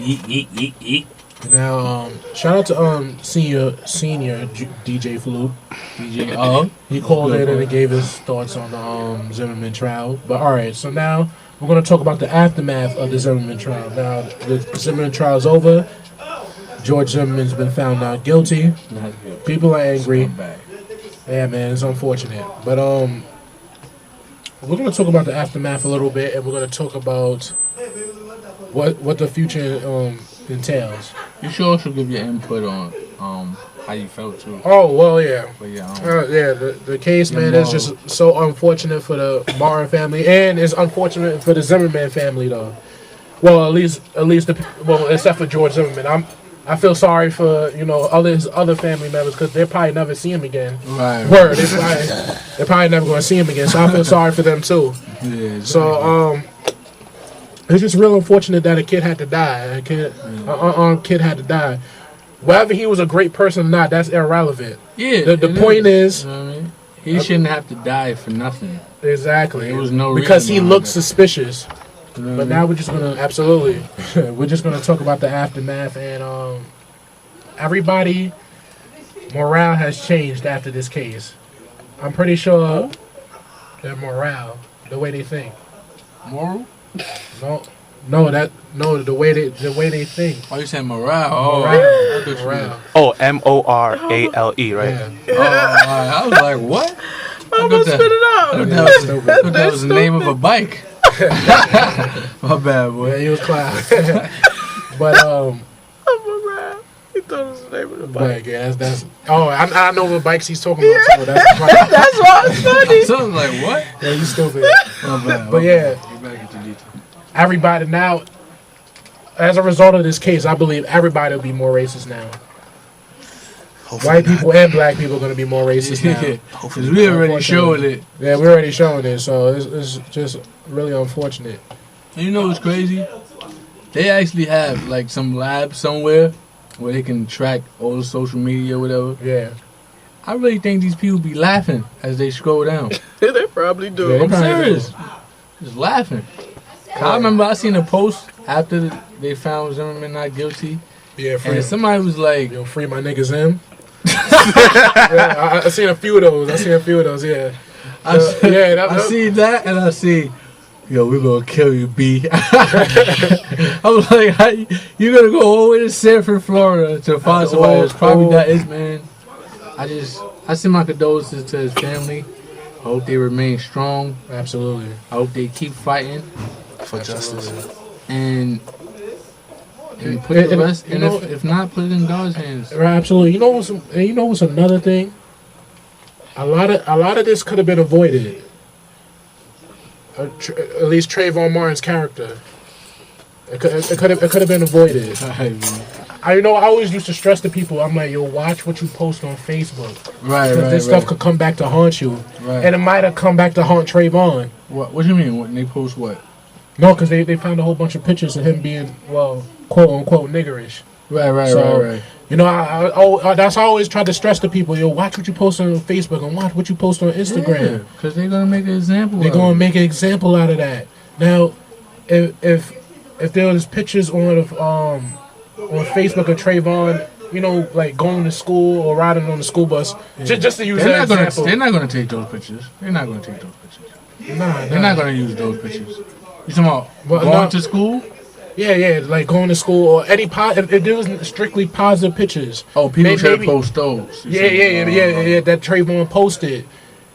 Yeet. Now, shout out to senior DJ Flute. DJ, he called in and he gave his thoughts on the Zimmerman trial. But all right, so now we're going to talk about the aftermath of the Zimmerman trial. Now, the Zimmerman trial is over. George Zimmerman's been found not guilty. People are angry. Yeah, man, it's unfortunate. But we're going to talk about the aftermath a little bit, and we're going to talk about what the future entails. You should also give your input on how you felt too. Oh well, yeah. But yeah, the case, man, is just so unfortunate for the Martin family, and it's unfortunate for the Zimmerman family, though. Well, at least except for George Zimmerman, I feel sorry for his other family members because they'll probably never see him again. Right. Word, they're probably never going to see him again. So I feel sorry for them too. Yeah, exactly. So it's just real unfortunate that a kid had to die. A kid had to die. Whether he was a great person or not, that's irrelevant. Yeah. The point is, you know what I mean? He shouldn't have to die for nothing. Exactly. There was no because he reason looked that. Suspicious. You know But now we're just gonna we're just gonna talk about the aftermath, and everybody morale has changed after this case. I'm pretty sure their morale, the way they think. Moral? The way they think. Oh, you said morale. Morale. Oh, MORALE, right? Yeah. I was like, what? I'm gonna spit it out. That was the name of a bike. My bad, boy. Yeah, he was clown. But He thought it was the name of the but bike. yeah, that's. Oh, I know what bikes he's talking about. So that's why. That's why it's funny. So I was like, what? Yeah, you stupid. My bad. But yeah. You better get the detail. Everybody now, as a result of this case, I believe everybody will be more racist now. White people and black people are going to be more racist now. Because we already showing it. Yeah, we're already showing it, so it's just really unfortunate. And you know what's crazy? They actually have like some lab somewhere where they can track all the social media or whatever. Yeah. I really think these people be laughing as they scroll down. They probably do. Yeah, I'm serious. Just laughing. I remember I seen a post after they found Zimmerman not guilty. Yeah, And somebody was like, yo, free my niggas in. Yeah, I seen a few of those. Yeah. I see that and I see, yo, we're gonna kill you, B. I was like, you gonna go all the way to Sanford, Florida to find somebody that's probably not his man. I send my condolences to his family. I hope they remain strong. Absolutely. I hope they keep fighting For justice. and put the rest. And if not, put it in God's hands. Right, absolutely. You know what's another thing? A lot of this could have been avoided. At least Trayvon Martin's character. It could have been avoided. I always used to stress to people. I'm like, yo, watch what you post on Facebook. Right. Because this stuff could come back to haunt you. Right. And it might have come back to haunt Trayvon. What do you mean? When they post what? No, because they found a whole bunch of pictures of him being, well, quote unquote niggerish. Right. That's how I always try to stress to people. Yo, watch what you post on Facebook and watch what you post on Instagram. Because they're gonna make an example. They're gonna make an example out of that. Now, if there was pictures on Facebook of Trayvon, like going to school or riding on the school bus, just to use that example. They're not gonna take those pictures. They're not gonna gonna use those pictures. You talking about going to school? Yeah, like going to school or if there was strictly positive pictures. Oh, people should post those. Yeah, that Trayvon posted.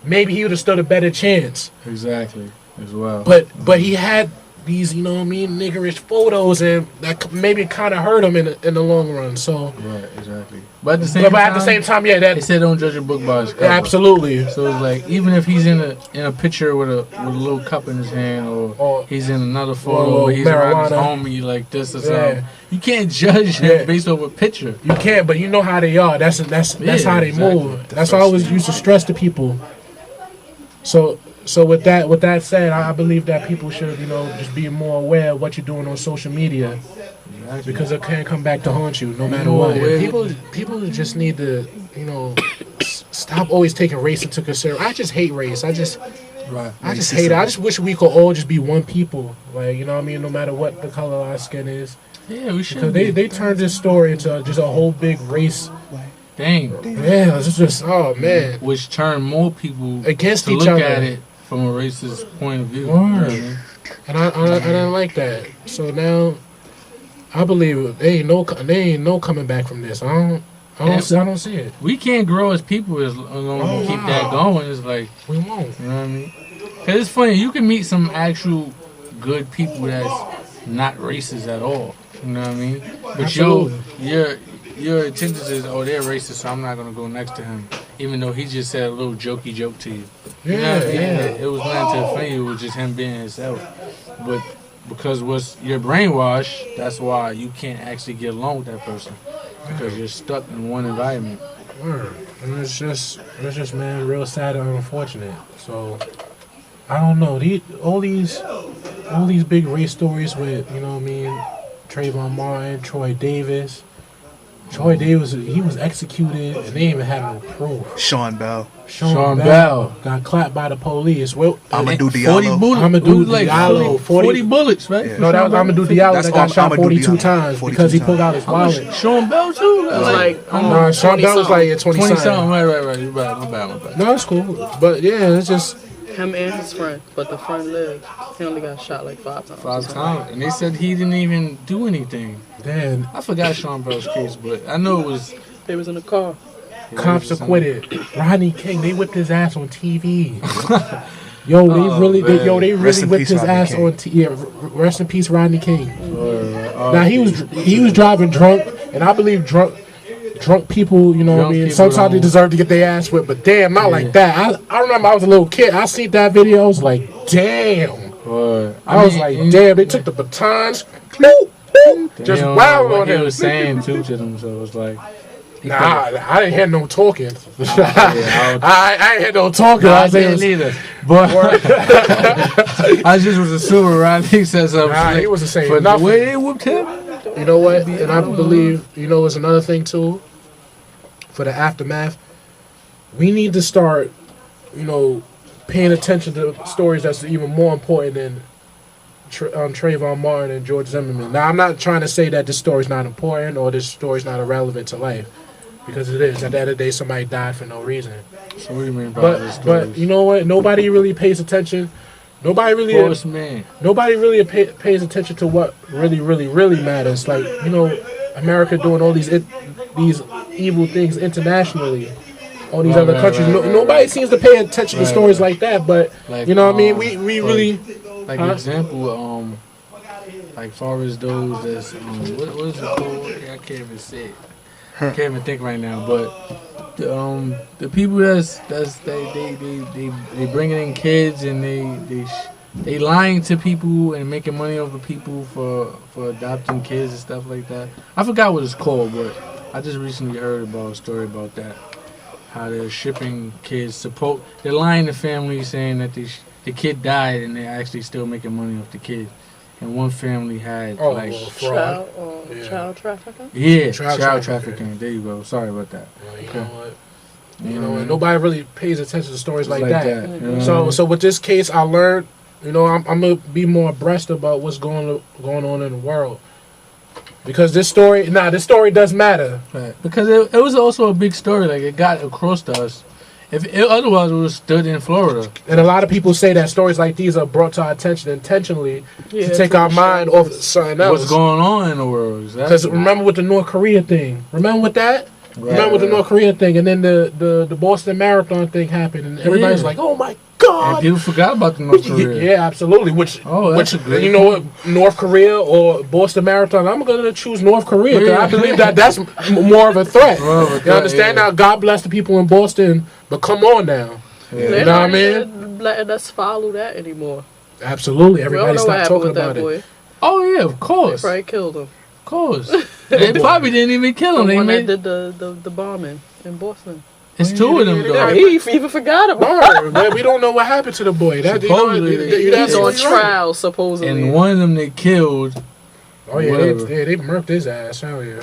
Maybe he would have stood a better chance. Exactly, as well. But he had these, niggerish photos, and that maybe kind of hurt him in the long run. So right, exactly. But at the same time, yeah, that they said don't judge a book by its cover. Absolutely. So it's like even if he's in a picture with a little cup in his hand, or he's in another photo where he's around his homie like this or something, you can't judge him based off a picture. You can't, but you know how they are. That's how they move. That's why I always used to stress to people. So with that said, I believe that people should, just be more aware of what you're doing on social media, because it can come back to haunt you no matter what. People just need to, stop always taking race into consideration. I just hate race. I just hate it. I just wish we could all just be one people. Like, no matter what the color of our skin is. Yeah, we should. They turned this story into just a whole big race thing. Yeah, it's just man, which turned more people against to each look other at it from a racist point of view. And I didn't like that. So now I believe they ain't no coming back from this. I don't see it. We can't grow as people as long as we keep that going. It's like we won't. You know what I mean? Cause it's funny. You can meet some actual good people that's not racist at all. You know what I mean? But your intentions is, they're racist, so I'm not gonna go next to him, even though he just said a little jokey joke to you. You know what I mean? It was nothing to offend you. It was just him being himself. But because you're brainwashed, that's why you can't actually get along with that person because you're stuck in one environment. And it's just man, real sad and unfortunate. So I don't know. All these big race stories with, you know what I mean, Trayvon Martin, Troy Davis, he was executed and they didn't even have no proof. Sean Bell got clapped by the police. Well, Amadou Diallo. Amadou Diallo. 40 bullets, right? Yeah. No, that was Amadou Diallo that got shot 42 times because he pulled out his wallet. Sean Bell too? No, Sean Bell was like 20 something. Right. You my bad. No, it's cool. But yeah, it's just him and his friend, but the friend lived. He only got shot like 5 times. 5 times, and they said he didn't even do anything. Damn. I forgot Sean Bell's case, but I know it was. They was in the car. Cops acquitted. Rodney King, they whipped his ass on TV. They really whipped his ass on TV. Yeah, rest in peace, Rodney King. Now he was driving drunk, and I believe drunk people, you know what I mean, sometimes they deserve to get their ass whipped, but damn, not like that. I remember I was a little kid, I seen that video, I was like, damn. I was like, damn, they took the batons, just wild on him. He was saying too to them, so it was like, I didn't hear no talking. I ain't hear no talking. I didn't either. But I just was assuming Rodney said something. He wasn't saying nothing. The way they whooped him. You know what? And I believe, it's another thing too. For the aftermath, we need to start, paying attention to stories that's even more important than Trayvon Martin and George Zimmerman. Now, I'm not trying to say that this story's not important or this story's not irrelevant to life, because it is. At the end of the day, somebody died for no reason. So what do you mean by this story? But you know what? Nobody really pays attention. Nobody really pays attention to what really matters. Like, America doing all these evil things internationally, all these other countries. Nobody seems to pay attention to stories like that. But you know what I mean? We really example, like far as those that's what is it called? I can't even say it. I can't even think right now. But the people they bringing in kids and they lying to people and making money off of people for adopting kids and stuff like that. I forgot what it's called, but I just recently heard about a story about that. How they're shipping kids. They're lying to families saying that the kid died and they're actually still making money off the kid. And one family had fraud. Child trafficking? Yeah, child trafficking. There you go. Sorry about that. Well, you know what? Nobody really pays attention to stories like that. Mm-hmm. So with this case, I learned, I'm gonna be more abreast about what's going on in the world. Because this story does matter. Right. Because it was also a big story. Like, it got across to us. Otherwise, it would have stood in Florida. And a lot of people say that stories like these are brought to our attention intentionally to take our mind off something else. What's going on in the world? Because remember with the North Korea thing. Remember with that? Right, remember with the North Korea thing. And then the Boston Marathon thing happened. And everybody's like, oh my God. And people forgot about the North Korea. Yeah, absolutely. That's a great what? North Korea or Boston Marathon, I'm going to choose North Korea. Because I believe that's more of a threat. You understand? Now, God bless the people in Boston, but come on now. Yeah. You know what I mean? Letting us follow that anymore. Absolutely. Everybody stop talking about it. Oh, yeah, of course. They probably killed him. Of course. They probably didn't even kill him. The one that did the bombing in Boston. It's 2 of them, though. He even forgot about it. We don't know what happened to the boy. He's on trial, supposedly. And one of them they killed. Oh, yeah, they murked his ass. Hell yeah.